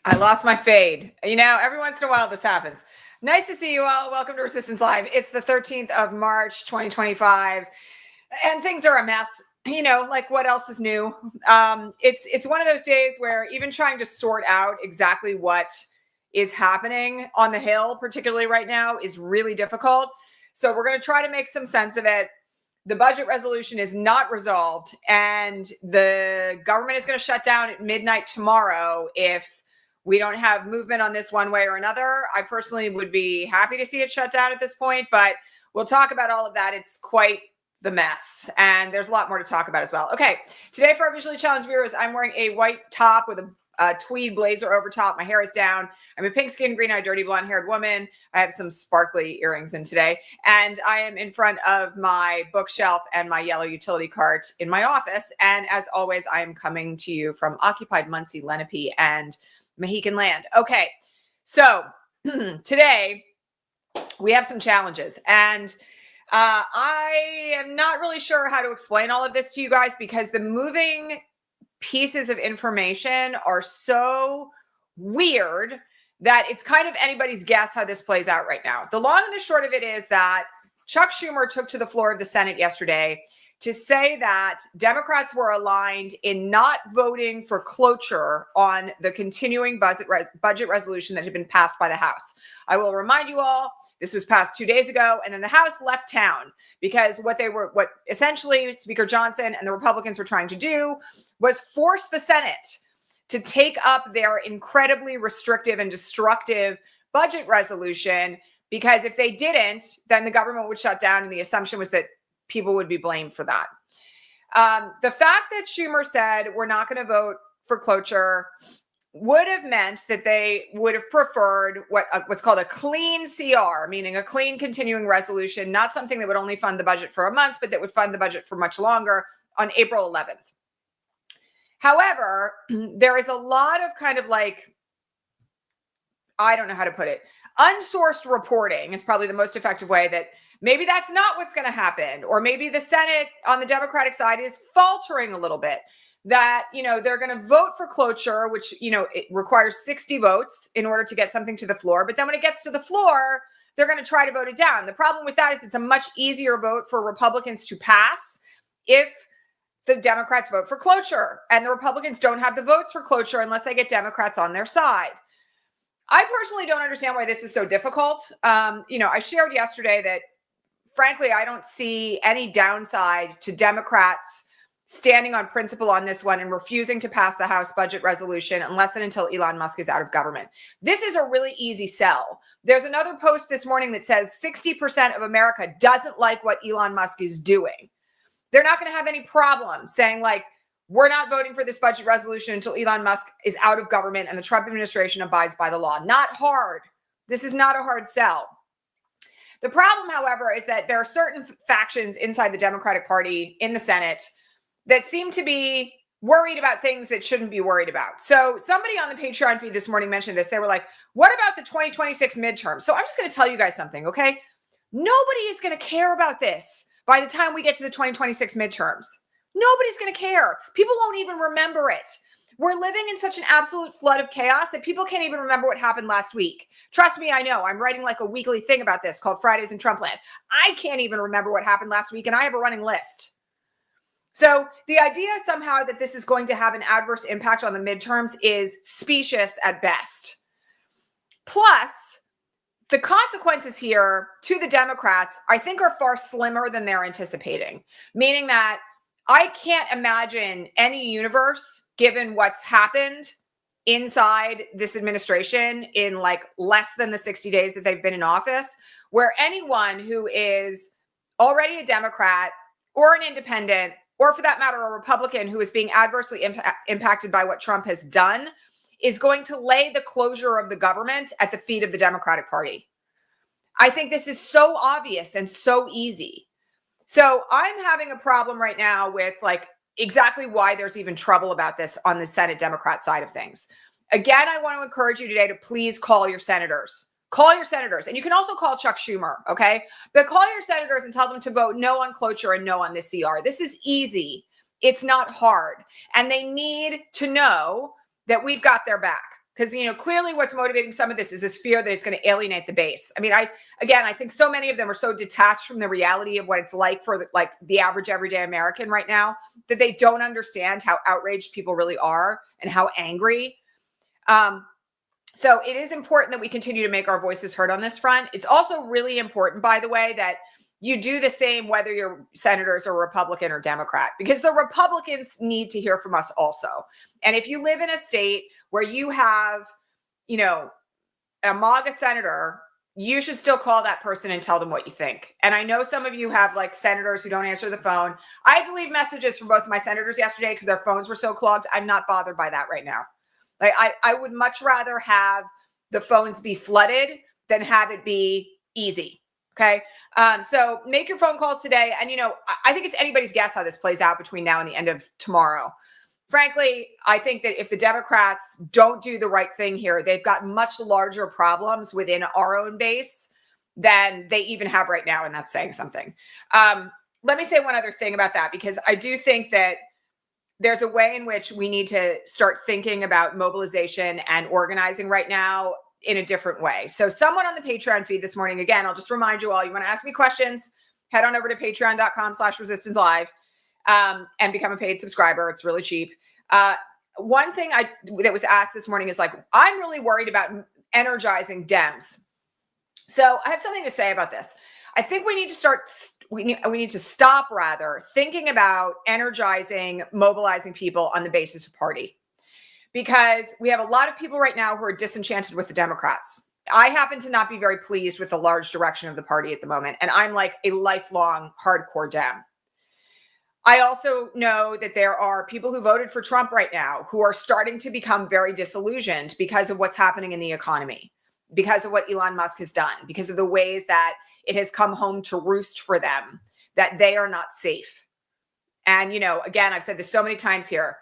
I lost my fade. You know, every once in a while this happens. Nice to see you all. Welcome to Resistance Live. It's the 13th of March, 2025, and things are a mess. You know, like what else is new? It's one of those days where even trying to sort out exactly what is happening on the Hill, particularly right now, is really difficult. So we're going to try to make some sense of it. The budget resolution is not resolved, and the government is going to shut down at midnight tomorrow if we don't have movement on this one way or another. I personally would be happy to see it shut down at this point, but we'll talk about all of that. It's quite the mess, and there's a lot more to talk about as well. Okay, today for our visually challenged viewers, I'm wearing a white top with a tweed blazer over top. My hair is down. I'm a pink-skinned, green-eyed, dirty, blonde-haired woman. I have some sparkly earrings in today, and I am in front of my bookshelf and my yellow utility cart in my office. And as always, I am coming to you from occupied Muncie, Lenape, and Mohican land. Okay, so today we have some challenges, and I am not really sure how to explain all of this to you guys because the moving pieces of information are so weird that it's kind of anybody's guess how this plays out right now. The long and the short of it is that Chuck Schumer took to the floor of the Senate yesterday to say that Democrats were aligned in not voting for cloture on the continuing budget resolution that had been passed by the House. I will remind you all, this was passed 2 days ago, and then the House left town because what essentially Speaker Johnson and the Republicans were trying to do was force the Senate to take up their incredibly restrictive and destructive budget resolution, because if they didn't, then the government would shut down, and the assumption was that people would be blamed for that. The fact that Schumer said we're not going to vote for cloture would have meant that they would have preferred what's called a clean CR, meaning a clean continuing resolution, not something that would only fund the budget for a month, but that would fund the budget for much longer on April 11th. However, there is a lot of kind of like, I don't know how to put it, unsourced reporting is probably the most effective way that maybe that's not what's going to happen, or maybe the Senate on the Democratic side is faltering a little bit. That, you know, they're going to vote for cloture, which, you know, it requires 60 votes in order to get something to the floor. But then when it gets to the floor, they're going to try to vote it down. The problem with that is it's a much easier vote for Republicans to pass if the Democrats vote for cloture, and the Republicans don't have the votes for cloture unless they get Democrats on their side. I personally don't understand why this is so difficult. You know, I shared yesterday that, frankly, I don't see any downside to Democrats standing on principle on this one and refusing to pass the House budget resolution unless and until Elon Musk is out of government. This is a really easy sell. There's another post this morning that says 60% of America doesn't like what Elon Musk is doing. They're not going to have any problem saying, like, we're not voting for this budget resolution until Elon Musk is out of government and the Trump administration abides by the law. Not hard. This is not a hard sell. The problem, however, is that there are certain factions inside the Democratic Party in the Senate that seem to be worried about things that shouldn't be worried about. So somebody on the Patreon feed this morning mentioned this. They were like, what about the 2026 midterms? So I'm just going to tell you guys something, okay? Nobody is going to care about this by the time we get to the 2026 midterms. Nobody's going to care. People won't even remember it. We're living in such an absolute flood of chaos that people can't even remember what happened last week. Trust me, I know. I'm writing like a weekly thing about this called Fridays in Trumpland. I can't even remember what happened last week, and I have a running list. So the idea somehow that this is going to have an adverse impact on the midterms is specious at best. Plus, the consequences here to the Democrats, I think, are far slimmer than they're anticipating, meaning that I can't imagine any universe, given what's happened inside this administration in like less than the 60 days that they've been in office, where anyone who is already a Democrat or an independent, or for that matter, a Republican who is being adversely impacted by what Trump has done, is going to lay the closure of the government at the feet of the Democratic Party. I think this is so obvious and so easy. So I'm having a problem right now with like exactly why there's even trouble about this on the Senate Democrat side of things. Again, I want to encourage you today to please call your senators. Call your senators. And you can also call Chuck Schumer, okay? But call your senators and tell them to vote no on cloture and no on this CR. This is easy. It's not hard. And they need to know that we've got their back, Because, clearly what's motivating some of this is this fear that it's going to alienate the base. I mean, I think so many of them are so detached from the reality of what it's like for the average everyday American right now that they don't understand how outraged people really are and how angry. So it is important that we continue to make our voices heard on this front. It's also really important, by the way, that you do the same whether your senators are Republican or Democrat, because the Republicans need to hear from us also. And if you live in a state where you have, a MAGA senator, you should still call that person and tell them what you think. And I know some of you have senators who don't answer the phone. I had to leave messages from both my senators yesterday because their phones were so clogged. I'm not bothered by that right now. I would much rather have the phones be flooded than have it be easy. Okay. So make your phone calls today. And, I think it's anybody's guess how this plays out between now and the end of tomorrow. Frankly, I think that if the Democrats don't do the right thing here, they've got much larger problems within our own base than they even have right now. And that's saying something. Let me say one other thing about that, because I do think that there's a way in which we need to start thinking about mobilization and organizing right now in a different way. So someone on the Patreon feed this morning, again, I'll just remind you all, you want to ask me questions, head on over to patreon.com/resistancelive and become a paid subscriber. It's really cheap. One thing that was asked this morning is I'm really worried about energizing DEMS. So I have something to say about this. I think we need to stop rather thinking about energizing, mobilizing people on the basis of party, because we have a lot of people right now who are disenchanted with the Democrats. I happen to not be very pleased with the large direction of the party at the moment, and I'm a lifelong hardcore Dem. I also know that there are people who voted for Trump right now who are starting to become very disillusioned because of what's happening in the economy, because of what Elon Musk has done, because of the ways that it has come home to roost for them, that they are not safe. And, again, I've said this so many times here,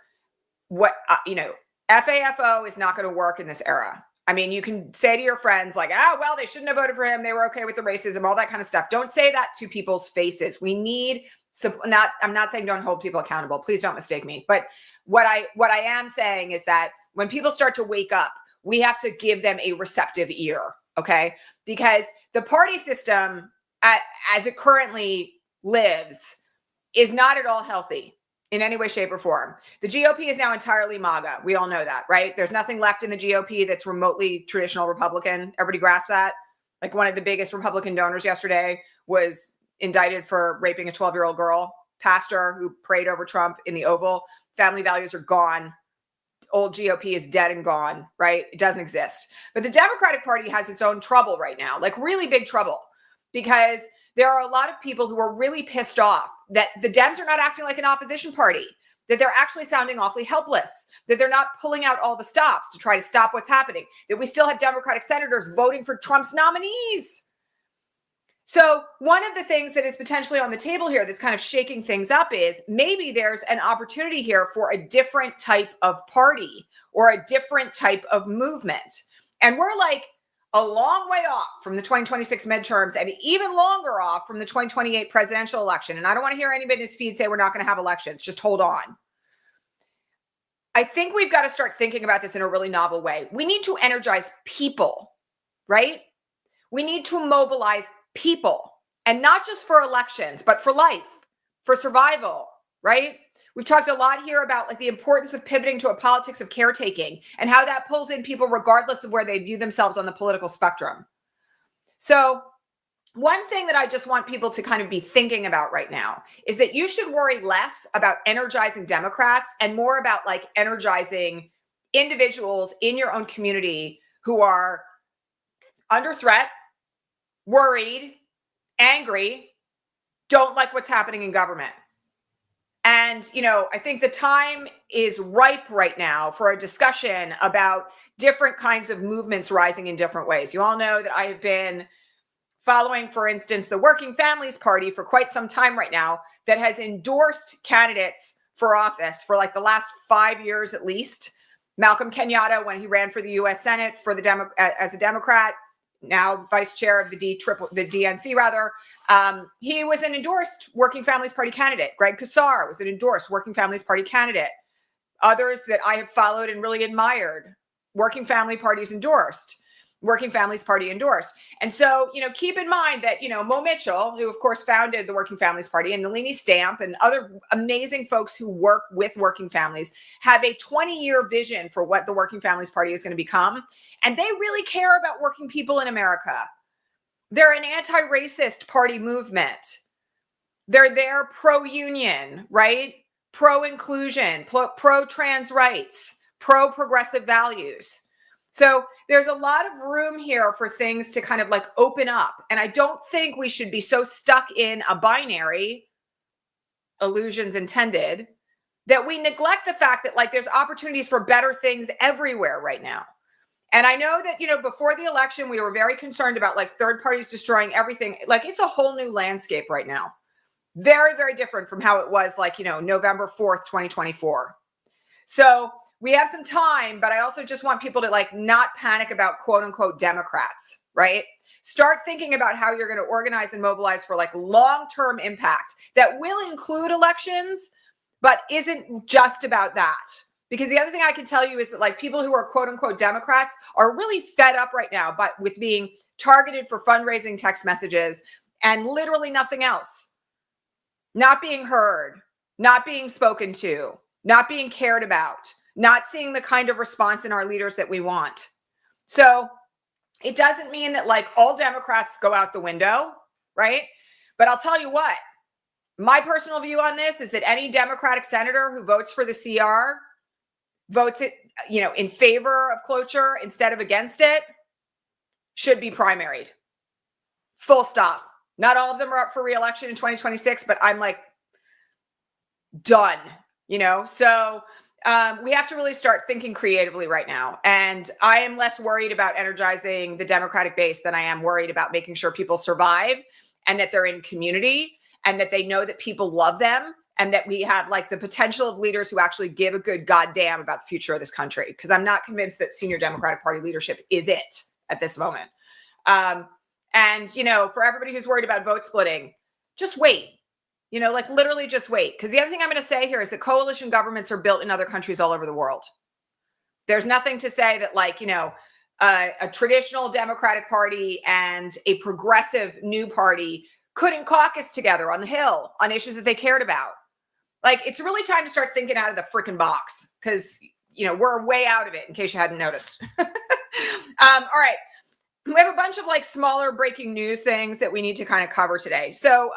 FAFO is not going to work in this era. I mean, you can say to your friends well, they shouldn't have voted for him. They were okay with the racism, all that kind of stuff. Don't say that to people's faces. We need I'm not saying don't hold people accountable. Please don't mistake me. But what I am saying is that when people start to wake up, we have to give them a receptive ear. Okay. Because the party system as it currently lives is not at all healthy in any way, shape, or form. The GOP is now entirely MAGA. We all know that, right? There's nothing left in the GOP that's remotely traditional Republican. Everybody grasp that? One of the biggest Republican donors yesterday was indicted for raping a 12-year-old girl, pastor who prayed over Trump in the Oval. Family values are gone. Old GOP is dead and gone, right? It doesn't exist. But the Democratic Party has its own trouble right now, really big trouble, because there are a lot of people who are really pissed off that the Dems are not acting like an opposition party, that they're actually sounding awfully helpless, that they're not pulling out all the stops to try to stop what's happening, that we still have Democratic senators voting for Trump's nominees. So one of the things that is potentially on the table here that's kind of shaking things up is maybe there's an opportunity here for a different type of party or a different type of movement. And we're a long way off from the 2026 midterms and even longer off from the 2028 presidential election. And I don't want to hear anybody in this feed say we're not going to have elections. Just hold on. I think we've got to start thinking about this in a really novel way. We need to energize people, right? We need to mobilize people, and not just for elections, but for life, for survival, right? We've talked a lot here about the importance of pivoting to a politics of caretaking and how that pulls in people regardless of where they view themselves on the political spectrum. So one thing that I just want people to kind of be thinking about right now is that you should worry less about energizing Democrats and more about energizing individuals in your own community who are under threat, worried, angry, don't like what's happening in government. And, I think the time is ripe right now for a discussion about different kinds of movements rising in different ways. You all know that I have been following, for instance, the Working Families Party for quite some time right now that has endorsed candidates for office for the last 5 years at least. Malcolm Kenyatta, when he ran for the U.S. Senate as a Democrat, now vice chair of the DNC rather. He was an endorsed Working Families Party candidate. Greg Casar was an endorsed Working Families Party candidate. Others that I have followed and really admired, Working Family Party's endorsed. Working Families Party endorsed. And so, keep in mind that, Mo Mitchell, who of course founded the Working Families Party, and Nalini Stamp and other amazing folks who work with working families have a 20-year vision for what the Working Families Party is going to become. And they really care about working people in America. They're an anti-racist party movement. They're there pro-union, right? Pro-inclusion, pro-trans rights, pro-progressive values. So there's a lot of room here for things to kind of like open up. And I don't think we should be so stuck in a binary, illusions intended, that we neglect the fact that like there's opportunities for better things everywhere right now. And I know that, before the election, we were very concerned about like third parties destroying everything. Like it's a whole new landscape right now. Very, very different from how it was like, November 4th, 2024. So we have some time, but I also just want people to like not panic about quote unquote Democrats, right? Start thinking about how you're going to organize and mobilize for like long-term impact that will include elections, but isn't just about that. Because the other thing I can tell you is that like people who are quote unquote Democrats are really fed up right now, but with being targeted for fundraising text messages and literally nothing else. Not being heard, not being spoken to, not being cared about, not seeing the kind of response in our leaders that we want. So it doesn't mean that like all Democrats go out the window, right? But I'll tell you what, my personal view on this is that any Democratic senator who votes for the CR, votes it, in favor of cloture instead of against it, should be primaried. Full stop. Not all of them are up for re-election in 2026, but I'm like done, So we have to really start thinking creatively right now. And I am less worried about energizing the Democratic base than I am worried about making sure people survive and that they're in community and that they know that people love them and that we have like the potential of leaders who actually give a good goddamn about the future of this country. Because I'm not convinced that senior Democratic Party leadership is it at this moment. And, for everybody who's worried about vote splitting, just wait. Like literally just wait. Because the other thing I'm going to say here is that coalition governments are built in other countries all over the world. There's nothing to say that like, a traditional Democratic Party and a progressive new party couldn't caucus together on the Hill on issues that they cared about. Like, it's really time to start thinking out of the freaking box because, we're way out of it in case you hadn't noticed. All right. We have a bunch of like smaller breaking news things that we need to kind of cover today. So,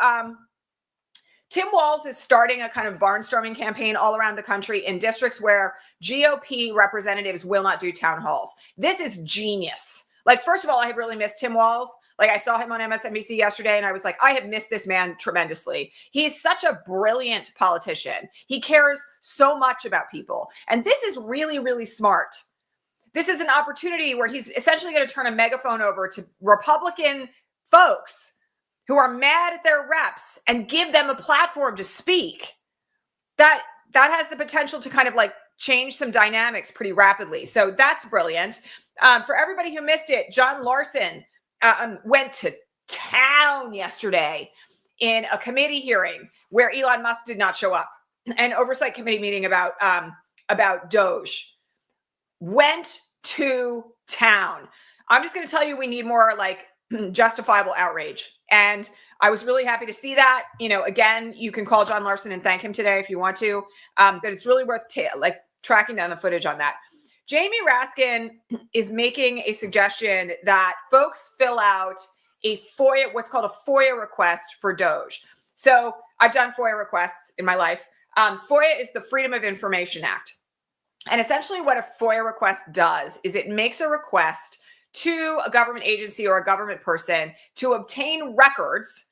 Tim Walz is starting a kind of barnstorming campaign all around the country in districts where GOP representatives will not do town halls. This is genius. Like, first of all, I have really missed Tim Walz. Like, I saw him on MSNBC yesterday and I was like, I have missed this man tremendously. He's such a brilliant politician. He cares so much about people. And this is really, really smart. This is an opportunity where he's essentially going to turn a megaphone over to Republican folks who are mad at their reps and give them a platform to speak. That has the potential to kind of like change some dynamics pretty rapidly. So that's brilliant. For everybody who missed it, John Larson went to town yesterday in a committee hearing where Elon Musk did not show up, an oversight committee meeting about Doge. Went to town. I'm just going to tell you, we need more like justifiable outrage. And I was really happy to see that. Again, you can call John Larson and thank him today if you want to, but it's really worth tracking down the footage on that. Jamie Raskin is making a suggestion that folks fill out a FOIA, what's called a FOIA request for Doge. So I've done FOIA requests in my life. FOIA is the Freedom of Information Act. And essentially what a FOIA request does is it makes a request to a government agency or a government person to obtain records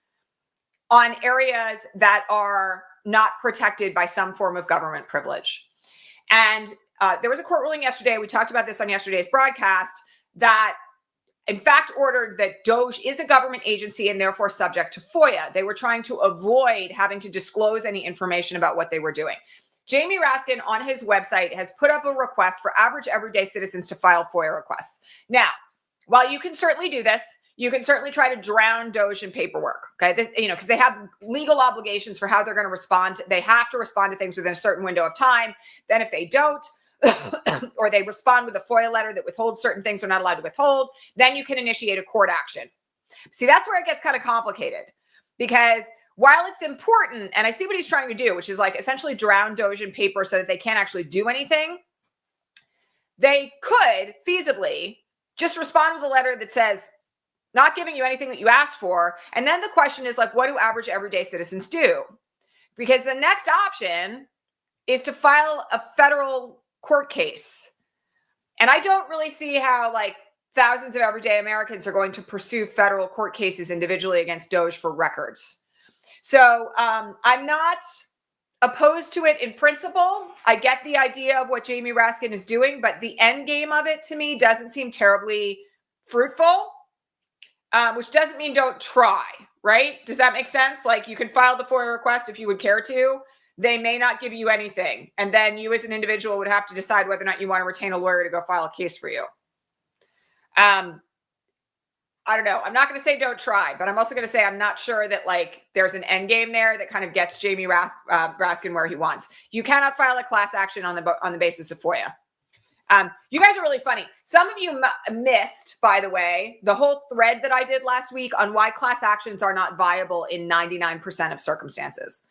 on areas that are not protected by some form of government privilege. And there was a court ruling yesterday, we talked about this on yesterday's broadcast, that in fact ordered that Doge is a government agency and therefore subject to FOIA. They were trying to avoid having to disclose any information about what they were doing. Jamie Raskin on his website has put up a request for average everyday citizens to file FOIA requests. Now, while you can certainly do this, you can certainly try to drown Doge in paperwork. Okay, this, because they have legal obligations for how they're going to respond. They have to respond to things within a certain window of time. Then if they don't, or they respond with a FOIA letter that withholds certain things they're not allowed to withhold, then you can initiate a court action. See, that's where it gets kind of complicated, because while it's important, and I see what he's trying to do, which is like essentially drown Doge in paper so that they can't actually do anything, they could feasibly just respond with a letter that says, not giving you anything that you asked for. And then the question is like, what do average everyday citizens do? Because the next option is to file a federal court case. And I don't really see how like thousands of everyday Americans are going to pursue federal court cases individually against Doge for records. So I'm not opposed to it in principle. I get the idea of what Jamie Raskin is doing, but the end game of it to me doesn't seem terribly fruitful, which doesn't mean don't try, right? Does that make sense? Like you can file the FOIA request if you would care to. They may not give you anything. And then you as an individual would have to decide whether or not you want to retain a lawyer to go file a case for you. I don't know. I'm not going to say don't try, but I'm also going to say I'm not sure that like there's an end game there that kind of gets Jamie Raskin where he wants. You cannot file a class action on the basis of FOIA. You guys are really funny. Some of you missed, by the way, the whole thread that I did last week on why class actions are not viable in 99% of circumstances.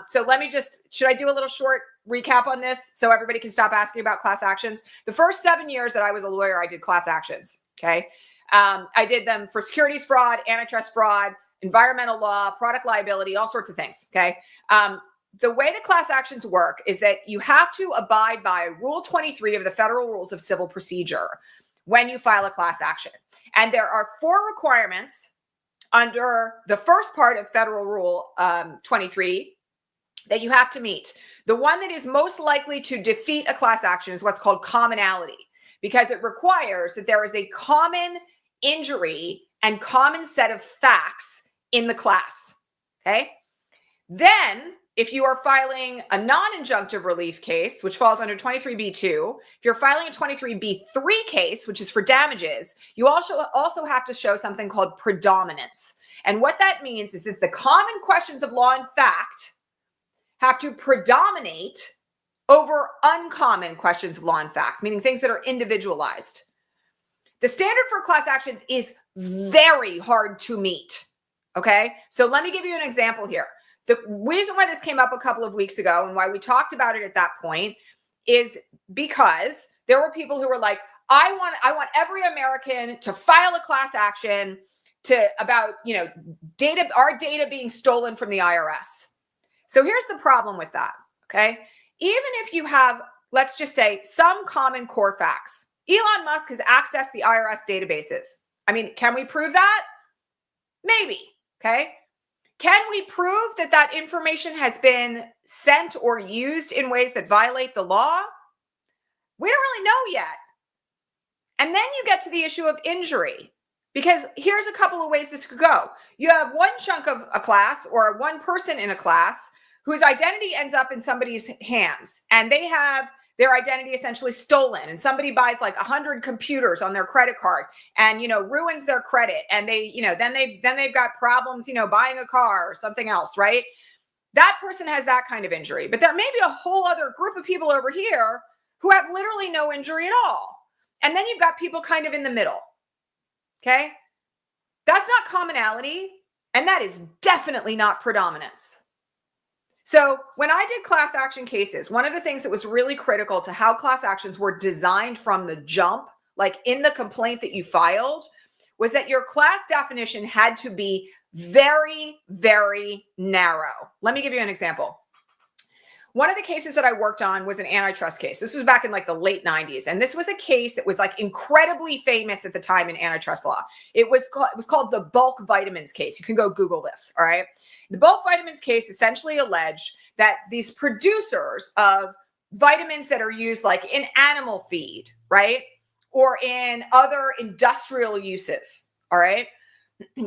So let me should I do a little short recap on this so everybody can stop asking about class actions? The first 7 years that I was a lawyer, I did class actions. Okay. I did them for securities fraud, antitrust fraud, environmental law, product liability, all sorts of things. Okay. The way that class actions work is that you have to abide by Rule 23 of the Federal Rules of Civil Procedure when you file a class action. And there are 4 requirements under the first part of Federal Rule 23 that you have to meet. The one that is most likely to defeat a class action is what's called commonality, because it requires that there is a common injury and common set of facts in the class. Okay. Then, if you are filing a non-injunctive relief case, which falls under 23B2, if you're filing a 23B3 case, which is for damages, you also have to show something called predominance. And what that means is that the common questions of law and fact have to predominate over uncommon questions of law and fact, meaning things that are individualized. The standard for class actions is very hard to meet. Okay, so let me give you an example here. The reason why this came up a couple of weeks ago and why we talked about it at that point is because there were people who were like, I want every American to file a class action about, our data being stolen from the IRS. So here's the problem with that. Okay. Even if you have, let's just say, some common core facts, Elon Musk has accessed the IRS databases. I mean, can we prove that? Maybe. Okay. Can we prove that that information has been sent or used in ways that violate the law? We don't really know yet. And then you get to the issue of injury, because here's a couple of ways this could go. You have one chunk of a class or one person in a class whose identity ends up in somebody's hands, and they have their identity essentially stolen, and somebody buys like 100 computers on their credit card and, ruins their credit. And they, then they've got problems, buying a car or something else, right? That person has that kind of injury, but there may be a whole other group of people over here who have literally no injury at all. And then you've got people kind of in the middle. Okay. That's not commonality. And that is definitely not predominance. So when I did class action cases, one of the things that was really critical to how class actions were designed from the jump, like in the complaint that you filed, was that your class definition had to be very, very narrow. Let me give you an example. One of the cases that I worked on was an antitrust case. This was back in like the late 90s. And this was a case that was like incredibly famous at the time in antitrust law. It was called the bulk vitamins case. You can go Google this. All right. The bulk vitamins case essentially alleged that these producers of vitamins that are used like in animal feed, right, or in other industrial uses, all right,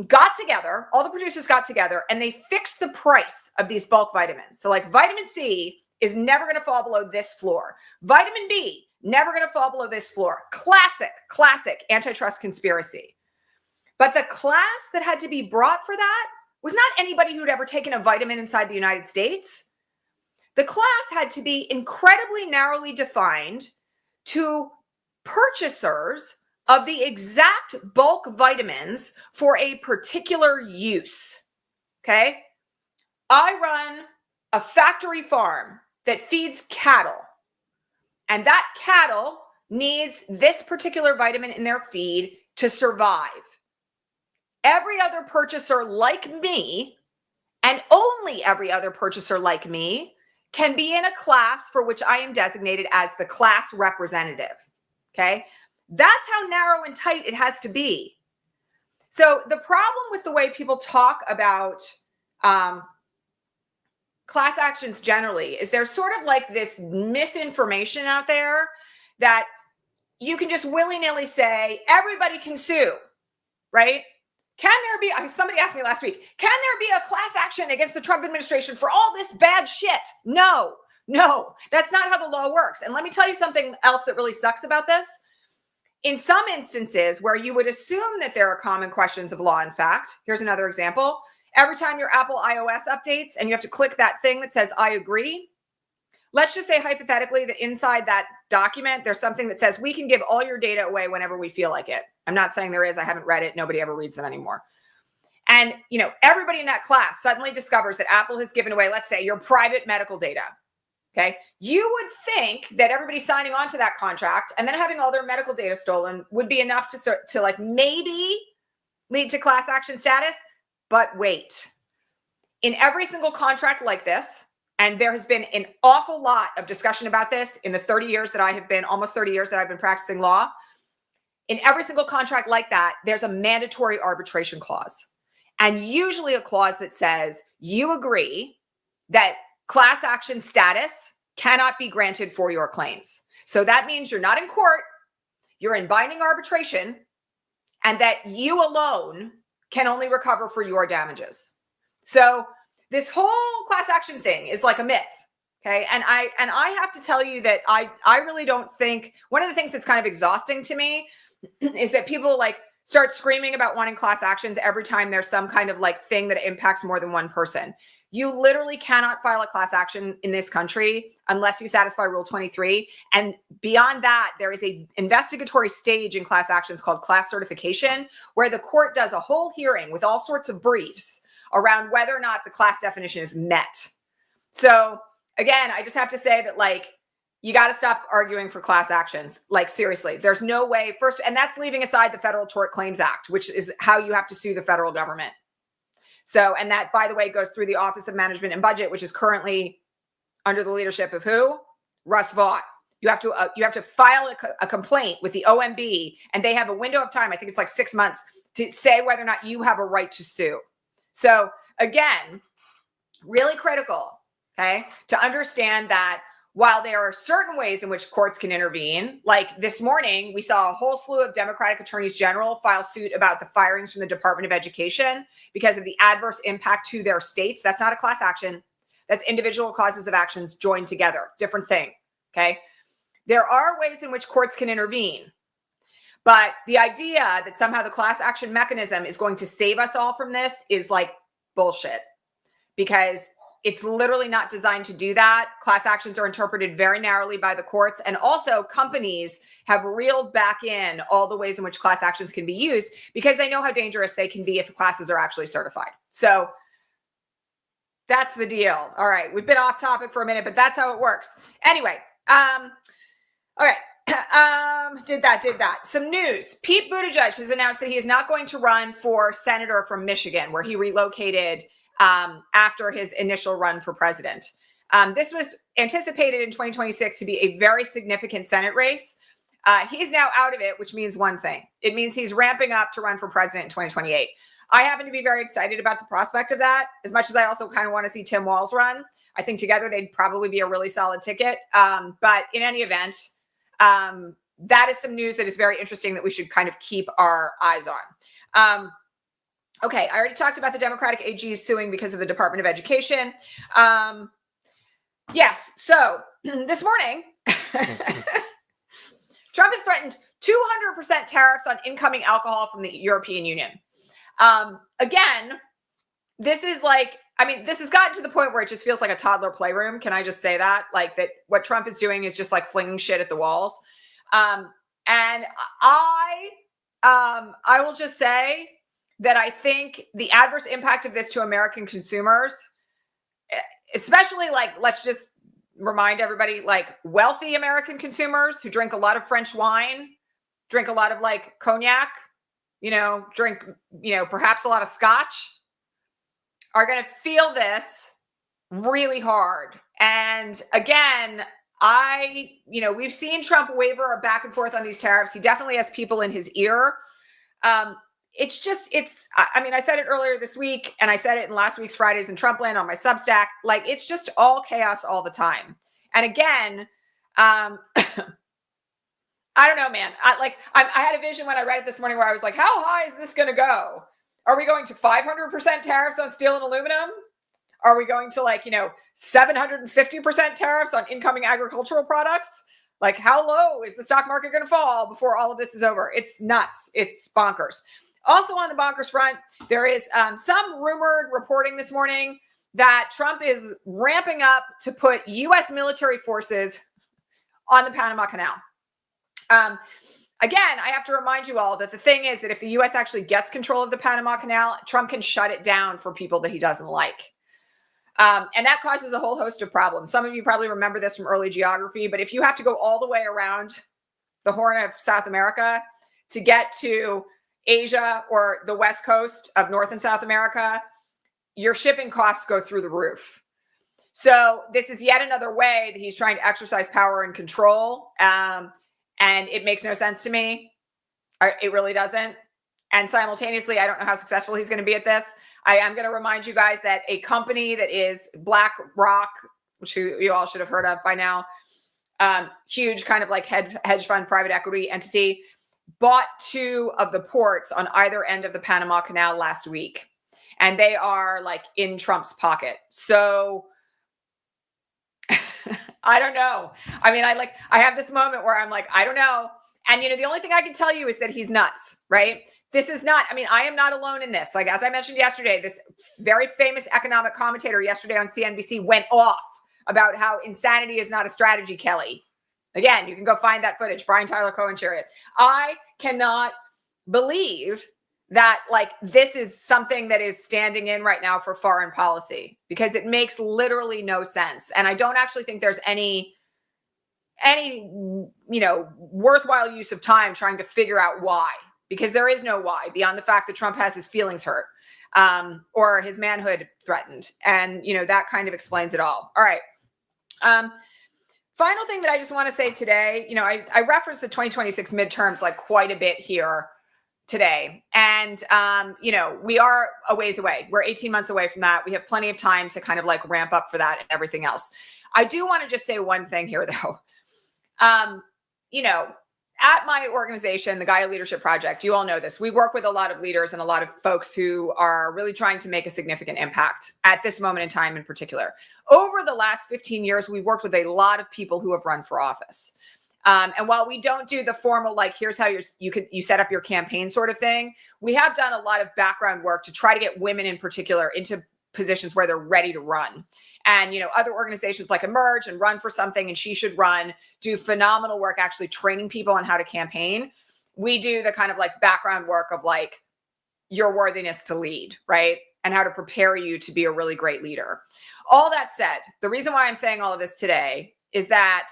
got together, all the producers got together, and they fixed the price of these bulk vitamins. So like vitamin C is never going to fall below this floor. Vitamin B, never going to fall below this floor. Classic antitrust conspiracy. But the class that had to be brought for that was not anybody who'd ever taken a vitamin inside the United States. the class had to be incredibly narrowly defined to purchasers of the exact bulk vitamins for a particular use. Okay? I run a factory farm that feeds cattle, and that cattle needs this particular vitamin in their feed to survive. Every other purchaser like me, and only every other purchaser like me, can be in a class for which I am designated as the class representative. Okay? That's how narrow and tight it has to be. So the problem with the way people talk about class actions generally is there's sort of like this misinformation out there that you can just willy-nilly say everybody can sue, right? Can there be, somebody asked me last week, can there be a class action against the Trump administration for all this bad shit? No, that's not how the law works. And let me tell you something else that really sucks about this. In some instances where you would assume that there are common questions of law and fact, here's another example. Every time your Apple iOS updates and you have to click that thing that says, I agree. Let's just say hypothetically that inside that document, there's something that says we can give all your data away whenever we feel like it. I'm not saying there is. I haven't read it. Nobody ever reads them anymore. And, everybody in that class suddenly discovers that Apple has given away, let's say, your private medical data. Okay. You would think that everybody signing on to that contract and then having all their medical data stolen would be enough to like maybe lead to class action status. But wait, in every single contract like this, and there has been an awful lot of discussion about this in the almost 30 years that I've been practicing law. In every single contract like that, there's a mandatory arbitration clause. And usually a clause that says you agree that class action status cannot be granted for your claims. So that means you're not in court, you're in binding arbitration, and that you alone can only recover for your damages. So this whole class action thing is like a myth. Okay. And I have to tell you that I really don't think, one of the things that's kind of exhausting to me is that people like start screaming about wanting class actions every time there's some kind of like thing that impacts more than one person. You literally cannot file a class action in this country unless you satisfy Rule 23. And beyond that, there is an investigatory stage in class actions called class certification, where the court does a whole hearing with all sorts of briefs around whether or not the class definition is met. So again, I just have to say that like, you got to stop arguing for class actions. Like seriously, there's no way first, and that's leaving aside the Federal Tort Claims Act, which is how you have to sue the federal government. So, and that, by the way, goes through the Office of Management and Budget, which is currently under the leadership of who? Russ Vought. You have to file a complaint with the OMB, and they have a window of time. I think it's like 6 months to say whether or not you have a right to sue. So again, really critical, okay, to understand that while there are certain ways in which courts can intervene, like this morning, we saw a whole slew of Democratic attorneys general file suit about the firings from the Department of Education because of the adverse impact to their states. That's not a class action. That's individual causes of actions joined together. Different thing, okay? There are ways in which courts can intervene, but the idea that somehow the class action mechanism is going to save us all from this is like bullshit, because it's literally not designed to do that. Class actions are interpreted very narrowly by the courts. And also companies have reeled back in all the ways in which class actions can be used because they know how dangerous they can be if classes are actually certified. So that's the deal. All right. We've been off topic for a minute, but that's how it works. Anyway. All right. Did that. Some news. Pete Buttigieg has announced that he is not going to run for senator from Michigan, where he relocated after his initial run for president. This was anticipated in 2026 to be a very significant Senate race. He's now out of it, which means one thing. It means he's ramping up to run for president in 2028. I happen to be very excited about the prospect of that, as much as I also kind of want to see Tim Walz run. I think together they'd probably be a really solid ticket. But in any event, that is some news that is very interesting that we should kind of keep our eyes on. Okay, I already talked about the Democratic AGs suing because of the Department of Education. Yes, so this morning, Trump has threatened 200% tariffs on incoming alcohol from the European Union. Again, this is like I mean, this has gotten to the point where it just feels like a toddler playroom. Can I just say that? Like that what Trump is doing is just like flinging shit at the walls. And I will just say that I think the adverse impact of this to American consumers, especially like, let's just remind everybody, like wealthy American consumers who drink a lot of French wine, drink a lot of like cognac, drink, perhaps a lot of scotch, are going to feel this really hard. And again, we've seen Trump waver back and forth on these tariffs. He definitely has people in his ear. I said it earlier this week, and I said it in last week's Fridays in Trumpland on my Substack. Like, it's just all chaos all the time. And again, I don't know, man. I had a vision when I read it this morning where I was like, how high is this going to go? Are we going to 500% tariffs on steel and aluminum? Are we going to 750% tariffs on incoming agricultural products? Like, how low is the stock market going to fall before all of this is over? It's nuts. It's bonkers. Also on the bonkers front, there is some rumored reporting this morning that Trump is ramping up to put U.S. military forces on the Panama Canal. Again, I have to remind you all that the thing is that if the U.S. actually gets control of the Panama Canal, Trump can shut it down for people that he doesn't like. And that causes a whole host of problems. Some of you probably remember this from early geography, but if you have to go all the way around the Horn of South America to get to Asia or the West Coast of North and South America, your shipping costs go through the roof. So this is yet another way that he's trying to exercise power and control. And it makes no sense to me. It really doesn't. And simultaneously, I don't know how successful he's going to be at this. I am going to remind you guys that a company that is BlackRock, which you all should have heard of by now, huge kind of like hedge fund private equity entity, bought 2 of the ports on either end of the Panama Canal last week. And they are like in Trump's pocket. So I don't know. I mean, I have this moment where I'm like, I don't know. And, the only thing I can tell you is that he's nuts, right? This is not, I am not alone in this. Like, as I mentioned yesterday, this very famous economic commentator yesterday on CNBC went off about how insanity is not a strategy, Kelly. Again, you can go find that footage. Brian Tyler Cohen shared it. I cannot believe that this is something that is standing in right now for foreign policy, because it makes literally no sense. And I don't actually think there's any worthwhile use of time trying to figure out why, because there is no why beyond the fact that Trump has his feelings hurt or his manhood threatened. And, that kind of explains it all. All right. Final thing that I just want to say today, I referenced the 2026 midterms quite a bit here today. And, we are a ways away. We're 18 months away from that. We have plenty of time to kind of ramp up for that and everything else. I do want to just say one thing here, though. At my organization, the Gaia Leadership Project, you all know this. We work with a lot of leaders and a lot of folks who are really trying to make a significant impact at this moment in time in particular. Over the last 15 years, we've worked with a lot of people who have run for office. And while we don't do the formal, here's how you set up your campaign sort of thing, we have done a lot of background work to try to get women in particular into positions where they're ready to run. And, other organizations like Emerge and Run for Something and She Should Run do phenomenal work actually training people on how to campaign. We do the kind of background work of your worthiness to lead, right? And how to prepare you to be a really great leader. All that said, the reason why I'm saying all of this today is that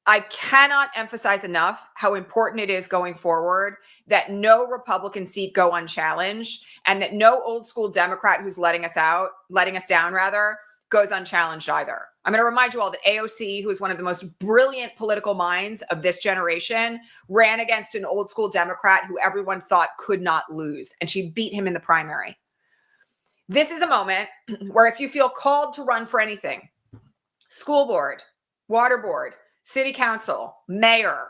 I cannot emphasize enough how important it is going forward that no Republican seat go unchallenged, and that no old school Democrat who's letting us down, goes unchallenged either. I'm going to remind you all that AOC, who is one of the most brilliant political minds of this generation, ran against an old school Democrat who everyone thought could not lose, and she beat him in the primary. This is a moment where if you feel called to run for anything, school board, water board, city council, mayor,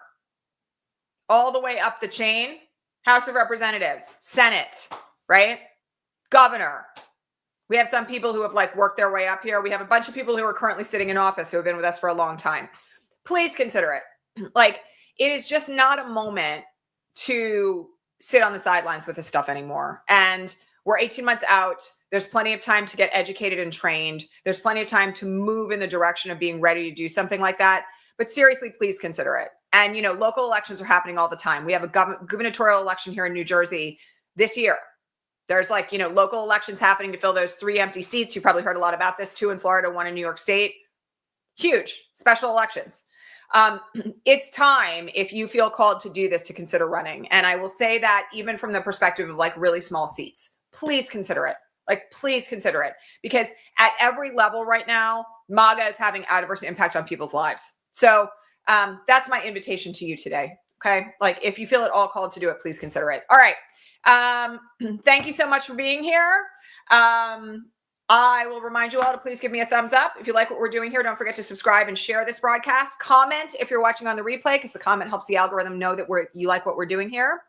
all the way up the chain, House of Representatives, Senate, right? Governor. We have some people who have worked their way up here. We have a bunch of people who are currently sitting in office who have been with us for a long time. Please consider it. It is just not a moment to sit on the sidelines with this stuff anymore. And we're 18 months out. There's plenty of time to get educated and trained. There's plenty of time to move in the direction of being ready to do something like that. But seriously, please consider it. And, you know, local elections are happening all the time. We have a gubernatorial election here in New Jersey this year. There's like, you know, local elections happening to fill those 3 empty seats. You probably heard a lot about this, 2 in Florida, 1 in New York State. Huge special elections. It's time, if you feel called to do this, to consider running. And I will say that even from the perspective of like really small seats, please consider it. Like, please consider it, because at every level right now, MAGA is having adverse impact on people's lives. So that's my invitation to you today. Okay. Like, if you feel at all called to do it, please consider it. All right. Thank you so much for being here. I will remind you all to please give me a thumbs up. If you like what we're doing here, don't forget to subscribe and share this broadcast. Comment if you're watching on the replay, because the comment helps the algorithm know that you like what we're doing here.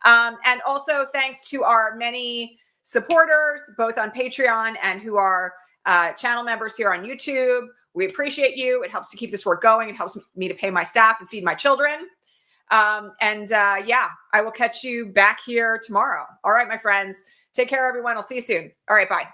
And also thanks to our many supporters, both on Patreon and who are channel members here on YouTube. We appreciate you. It helps to keep this work going. It helps me to pay my staff and feed my children. Yeah, I will catch you back here tomorrow. All right, my friends. Take care, everyone. I'll see you soon. All right, bye.